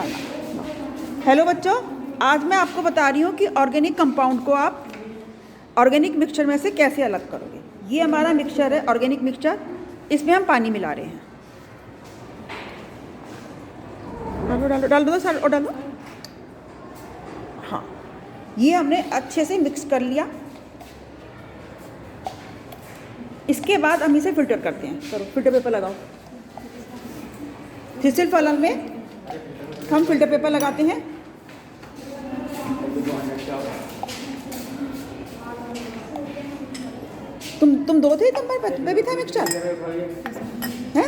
निकालना। हेलो बच्चों, आज मैं आपको बता रही हूँ कि ऑर्गेनिक कंपाउंड को आप ऑर्गेनिक मिक्सचर में से कैसे अलग करोगे। ये हमारा मिक्सचर है, ऑर्गेनिक मिक्सचर। इसमें हम पानी मिला रहे हैं। डाल दो सर, और डालो। हाँ, ये हमने अच्छे से मिक्स कर लिया। इसके बाद हम इसे फिल्टर करते हैं। करो, फिल्टर पेपर लगाओ। थिसिल फलन में हम फिल्टर पेपर लगाते हैं। तुम दो थे, तुम्हारे भी था मिक्सचर है?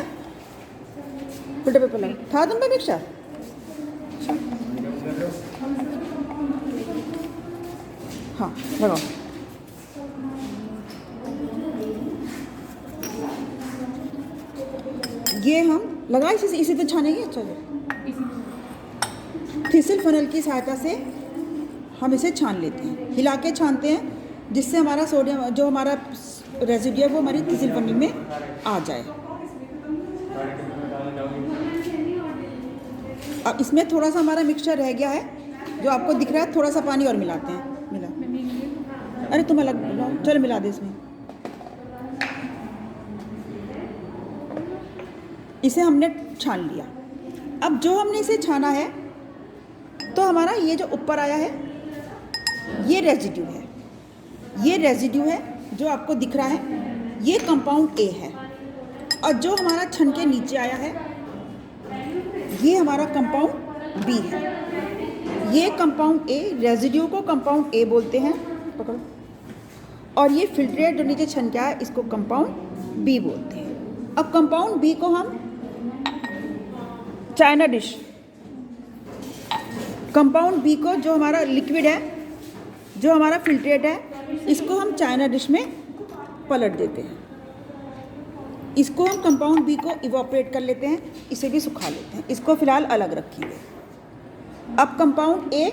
फिल्टर पेपर लगा था तुम पे मिक्सचर? हाँ, लगाओ। ये हम लगा इसी पे छानेंगे। चलो, थिसिल फनल की सहायता से हम इसे छान लेते हैं, हिला के छानते हैं, जिससे हमारा सोडियम जो हमारा रेसिड्यू है वो हमारी थिसिल फनल में आ जाए। अब इसमें थोड़ा सा हमारा मिक्सचर रह गया है जो आपको दिख रहा है। थोड़ा सा पानी और मिलाते हैं। मिला, अरे तुम अलग मिलाओ। चलो मिला दे इसमें। इसे हमने छान लिया। अब जो हमने इसे छाना है तो हमारा ये जो ऊपर आया है ये रेजिड्यू है। ये रेजिड्यू है जो आपको दिख रहा है, ये कंपाउंड ए है। और जो हमारा छन के नीचे आया है ये हमारा कंपाउंड बी है। ये कंपाउंड ए, रेजिड्यू को कंपाउंड ए बोलते हैं, पकड़ो। और ये फिल्ट्रेट जो नीचे छन के आया इसको कंपाउंड बी बोलते हैं। अब कंपाउंड बी को हम चाइना डिश, कंपाउंड बी को जो हमारा लिक्विड है, जो हमारा फिल्ट्रेट है, इसको हम चाइना डिश में पलट देते हैं। इसको हम कंपाउंड बी को इवोपरेट कर लेते हैं, इसे भी सुखा लेते हैं। इसको फिलहाल अलग रखेंगे। अब कंपाउंड ए,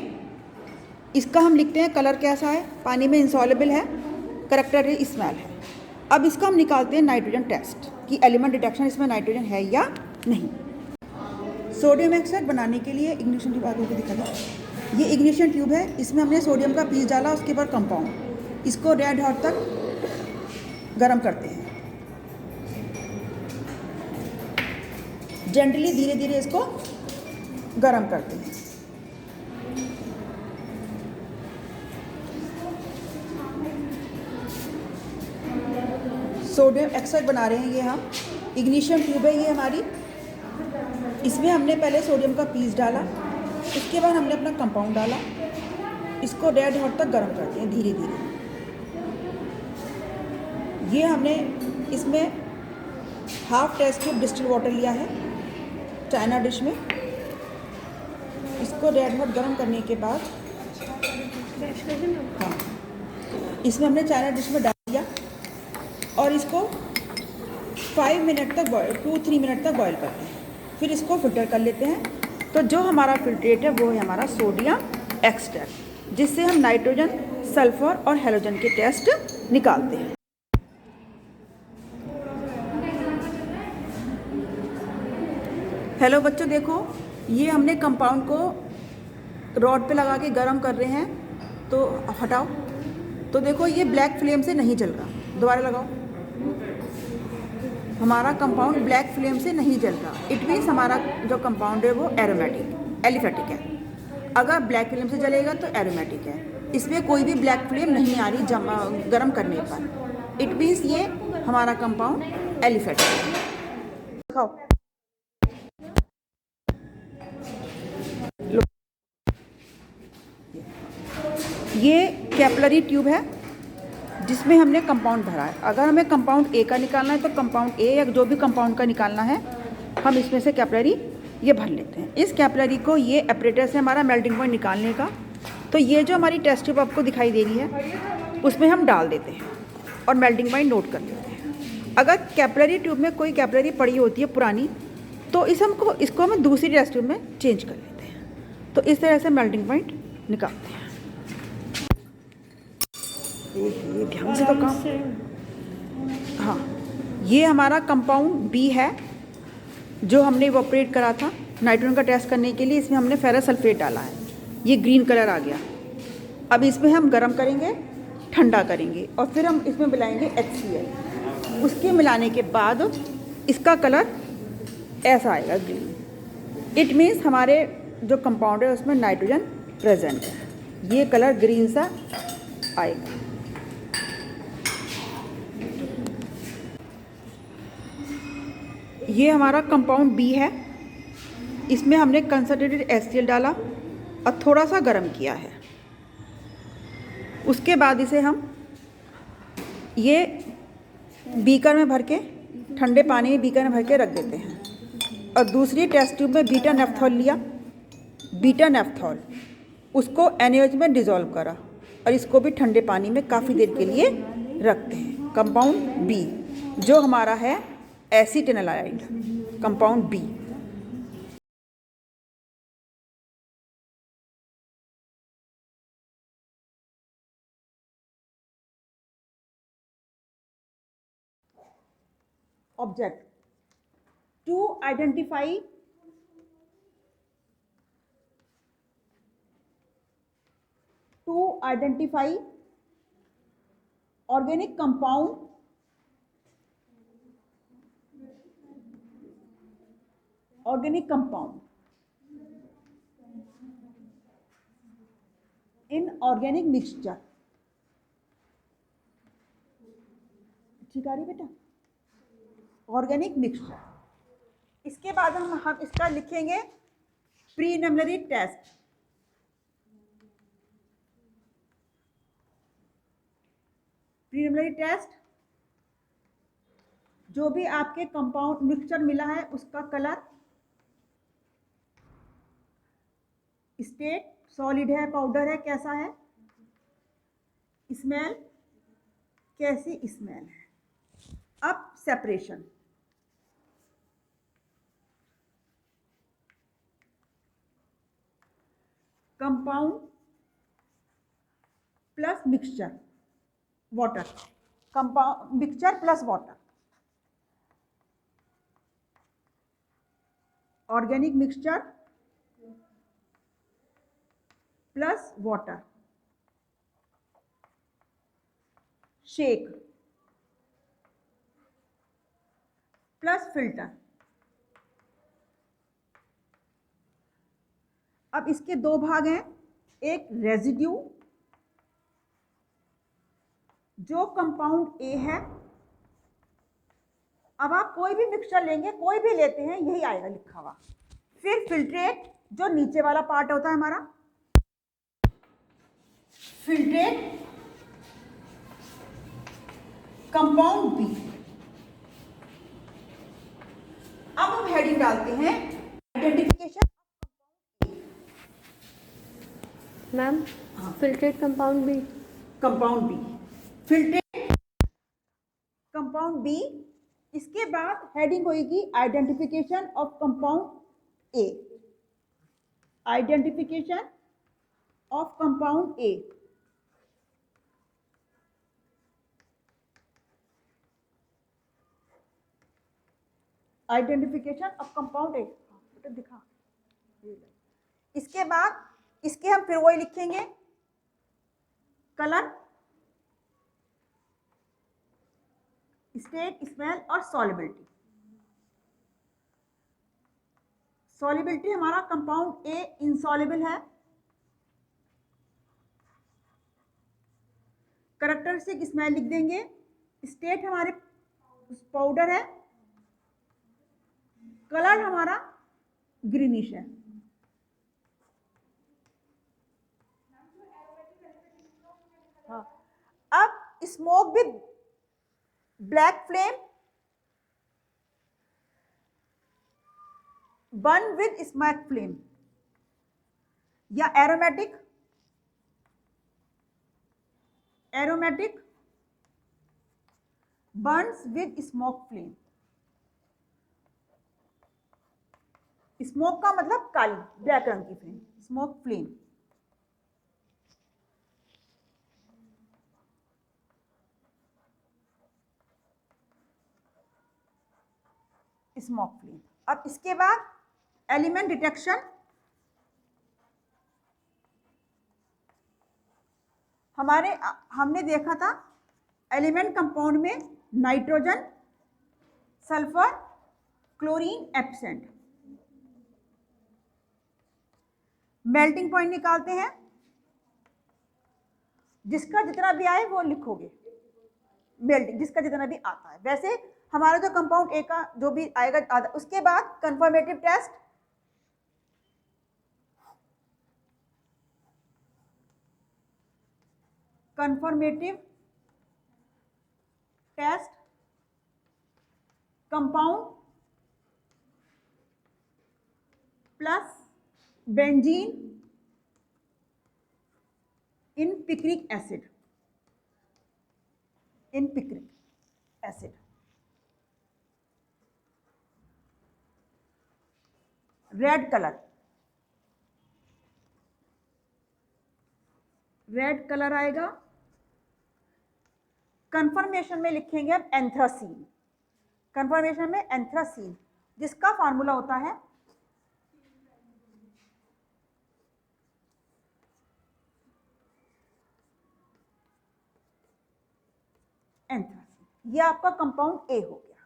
इसका हम लिखते हैं कलर कैसा है, पानी में इंसॉल्युबल है, कैरेक्टर स्मेल है। अब इसका हम निकालते हैं नाइट्रोजन टेस्ट कि एलिमेंट डिटेक्शन इसमें नाइट्रोजन है या नहीं। सोडियम एक्साइड बनाने के लिए इग्निशन ट्यूब आगे दिखा दो। ये इग्निशन ट्यूब है, इसमें हमने सोडियम का पीस डाला, उसके बाद कंपाउंड, इसको रेड हॉट तक गर्म करते हैं। जेंटली धीरे धीरे इसको गर्म करते हैं। सोडियम एक्साइड बना रहे हैं ये हम। इग्निशन ट्यूब है ये हमारी। इसमें हमने पहले सोडियम का पीस डाला, उसके बाद हमने अपना कंपाउंड डाला, इसको रेड हॉट तक गर्म करते हैं धीरे धीरे। ये हमने इसमें half test tube distil water लिया है चाइना डिश में। इसको रेड हॉट गर्म करने के बाद हाँ, इसमें हमने चाइना डिश में डाल दिया और इसको 5 मिनट तक 2-3 मिनट तक बॉईल करते हैं। फिर इसको फिल्टर कर लेते हैं। तो जो हमारा फिल्ट्रेट है वो है हमारा सोडियम एक्सट्रैक्ट, जिससे हम नाइट्रोजन, सल्फर और हैलोजन के टेस्ट निकालते हैं। हेलो बच्चों, देखो ये हमने कंपाउंड को रॉड पे लगा के गर्म कर रहे हैं। तो हटाओ, तो देखो ये ब्लैक फ्लेम से नहीं जल रहा। दोबारा लगाओ। हमारा कंपाउंड ब्लैक फ्लेम से नहीं जल रहा। इट मीन्स हमारा जो कंपाउंड है वो एरोमेटिक, एलिफेटिक है। अगर ब्लैक फ्लेम से जलेगा तो एरोमेटिक है। इसमें कोई भी ब्लैक फ्लेम नहीं आ रही गर्म करने पर। इट मीन्स ये हमारा कंपाउंड एलिफेटिक है। दिखाओ। ये कैपिलरी ट्यूब है जिसमें हमने कंपाउंड भरा है। अगर हमें कंपाउंड ए का निकालना है तो कंपाउंड ए या जो भी कंपाउंड का निकालना है हम इसमें से कैपिलरी ये भर लेते हैं। इस कैपिलरी को ये ऑपरेटर से हमारा मेल्टिंग पॉइंट निकालने का, तो ये जो हमारी टेस्ट ट्यूब आपको दिखाई दे रही है उसमें हम डाल देते हैं और मेल्टिंग पॉइंट नोट कर लेते हैं। अगर कैपिलरी ट्यूब में कोई कैपिलरी पड़ी होती है पुरानी, तो इसको हम दूसरी टेस्ट ट्यूब में चेंज कर लेते हैं। तो इस तरह से मेल्टिंग पॉइंट निकालते हैं। ये ध्यान से तो काम। हाँ, ये हमारा कंपाउंड बी है जो हमने इवोपरेट करा था। नाइट्रोजन का टेस्ट करने के लिए इसमें हमने फेरस सल्फेट डाला है, ये ग्रीन कलर आ गया। अब इसमें हम गर्म करेंगे, ठंडा करेंगे और फिर हम इसमें मिलाएंगे HCl। उसके मिलाने के बाद इसका कलर ऐसा आएगा, ग्रीन। इट मीन्स हमारे जो कंपाउंड है उसमें नाइट्रोजन प्रेजेंट है, ये कलर ग्रीन सा आएगा। ये हमारा कंपाउंड बी है, इसमें हमने कंसंट्रेटेड HCl डाला और थोड़ा सा गर्म किया है। उसके बाद इसे हम ये बीकर में भर के, ठंडे पानी में बीकर में भर के रख देते हैं। और दूसरी टेस्ट ट्यूब में बीटा नेफ्थॉल लिया, बीटा नेफ्थॉल उसको NaOH में डिज़ोल्व करा और इसको भी ठंडे पानी में काफ़ी देर के लिए रखते हैं। कंपाउंड बी जो हमारा है acetanilide, compound B. Object to identify organic compound in organic mixture। ठीक आ रही बेटा, ऑर्गेनिक मिक्सचर। इसके बाद हम इसका लिखेंगे प्रीलिमिनरी टेस्ट। प्रीलिमिनरी टेस्ट, जो भी आपके कंपाउंड मिक्सचर मिला है उसका कलर, स्टेट सॉलिड है, पाउडर है, कैसा है, स्मेल कैसी स्मेल है। अब separation, compound plus mixture water, compound mixture plus water, organic mixture plus water, shake plus filter. अब इसके दो भाग हैं, एक रेजिड्यू जो कंपाउंड ए है। अब आप कोई भी मिक्सचर लेंगे, कोई भी लेते हैं, यही आएगा लिखा हुआ। फिर फिल्ट्रेट जो नीचे वाला पार्ट होता है हमारा, फिल्ट्रेट कंपाउंड बी। अब हम हेडिंग डालते हैं identification. Ma'am filtrate compound B, compound B, filtrate compound B. इसके बाद हेडिंग होगी identification of compound A, identification of compound A. Identification of compound A दिखा। इसके बाद इसके हम फिर वही लिखेंगे, कलर, स्टेट, स्मेल और सॉल्युबिलिटी। सॉल्युबिलिटी हमारा कंपाउंड ए इनसॉल्युबल है, कैरेक्टरिस्टिक स्मेल लिख देंगे, स्टेट हमारे पाउडर है, कलर हमारा ग्रीनिश है। हाँ, अब smoke with black flame, burn with smoke flame, या aromatic burns with smoke flame. Smoke का मतलब काली, ब्लैक रंग की flame, smoke flame. Smoke flame. अब इसके बाद एलिमेंट डिटेक्शन, हमने देखा था एलिमेंट कंपाउंड में nitrogen, sulphur, chlorine absent. Melting point निकालते हैं, जिसका जितना भी आए वो लिखोगे, मेल्टिंग जिसका जितना भी आता है। वैसे हमारा जो कंपाउंड ए का जो भी आएगा आधा, उसके बाद confirmative test, compound plus benzene in picric acid, red colour आएगा। कंफर्मेशन में लिखेंगे हम एंथ्रासीन, कंफर्मेशन में एंथ्रासीन, जिसका फार्मूला होता है एंथ्रासीन। ये आपका कंपाउंड ए हो गया।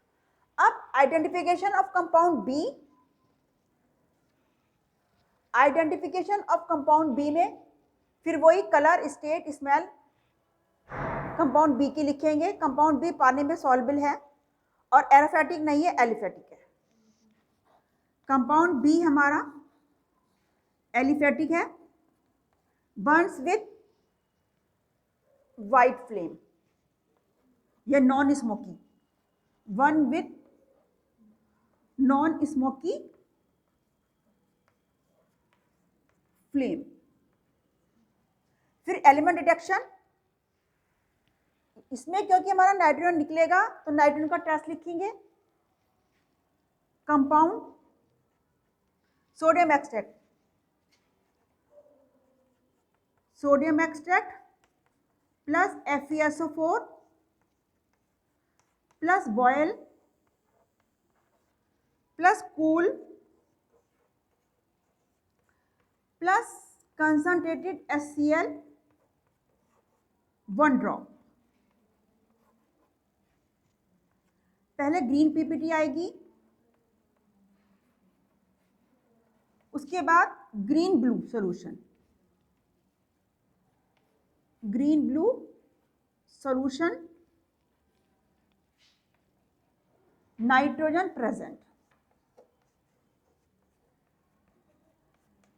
अब identification of compound B, identification of compound B में फिर वही colour, state, smell compound B की लिखेंगे। कंपाउंड बी पानी में सॉल्युबल है और एरोफेटिक नहीं है, एलिफेटिक है। कंपाउंड बी हमारा एलिफेटिक है, बर्न्स विथ वाइट फ्लेम, या non smoky, one with non smoky flame. फिर एलिमेंट डिटेक्शन, इसमें क्योंकि हमारा नाइट्रोजन निकलेगा तो नाइट्रोजन का टेस्ट लिखेंगे। Compound sodium extract, plus FeSO4 plus boil plus cool plus concentrated HCl 1 drop. पहले ग्रीन PPT आएगी, उसके बाद green blue solution, nitrogen present.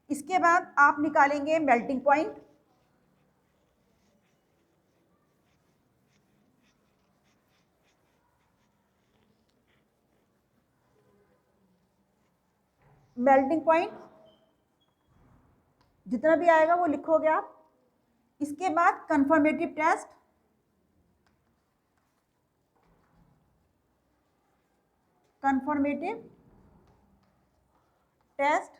इसके बाद आप निकालेंगे मेल्टिंग पॉइंट, जितना भी आएगा वो लिखोगे आप। इसके बाद confirmative test,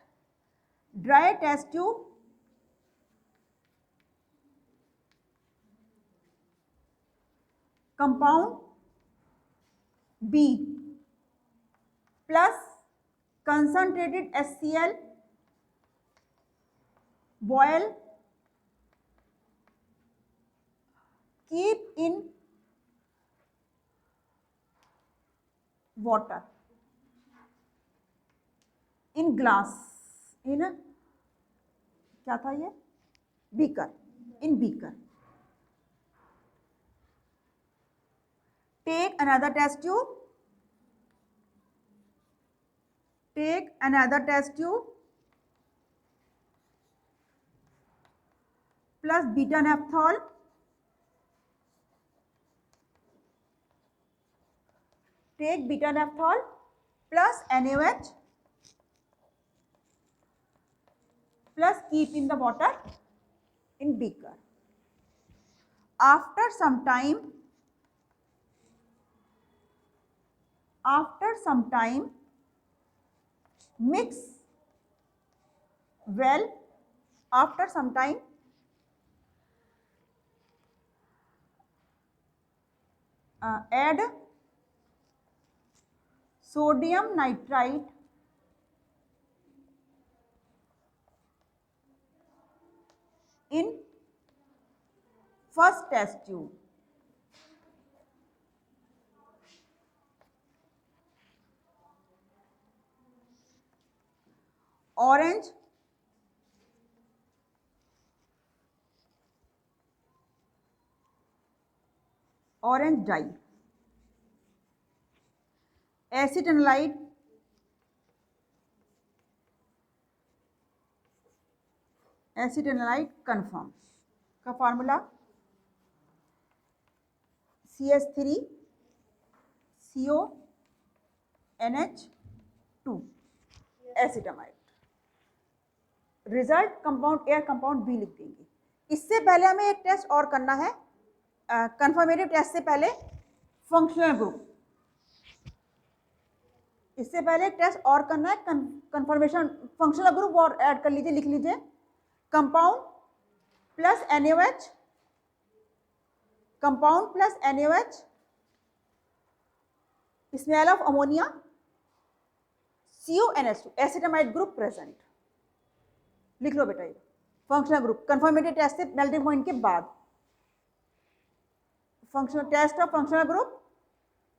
dry test tube, compound B plus concentrated HCl, boil, keep in water, in glass, in क्या था ये, beaker, in beaker. Take another test tube, plus beta naphthol, plus NaOH, plus keep in the water in beaker. After some time mix well. After some time add sodium nitrite first test tube, orange, orange dye, acetanilide, acetanilide confirm का formula CH3 CO NH2 acetamide. Result compound A compound B लिख देंगे। इससे पहले हमें एक test और करना है, कंफर्मेटिव टेस्ट से पहले फंक्शनल ग्रुप, इससे पहले एक टेस्ट और करना है कंफर्मेशन फंक्शनल ग्रुप, और ऐड कर लीजिए, लिख लीजिए compound plus NaOH, compound plus NaOH, smell of ammonia, CONH2 acetamide group present. लिख लो बेटा ये फंक्शनल ग्रुप कंफर्मेटिव टेस्ट से मेल्टिंग पॉइंट के बाद। Functional test of functional group,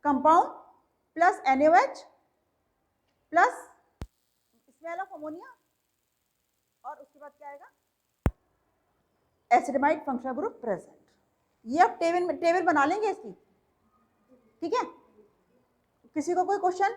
compound plus NaOH plus smell of ammonia, और उसके बाद क्या आएगा, एसिटामाइड फंक्शनल ग्रुप प्रेजेंट। ये आप टेबल बना लेंगे इसकी, ठीक है। किसी को कोई क्वेश्चन?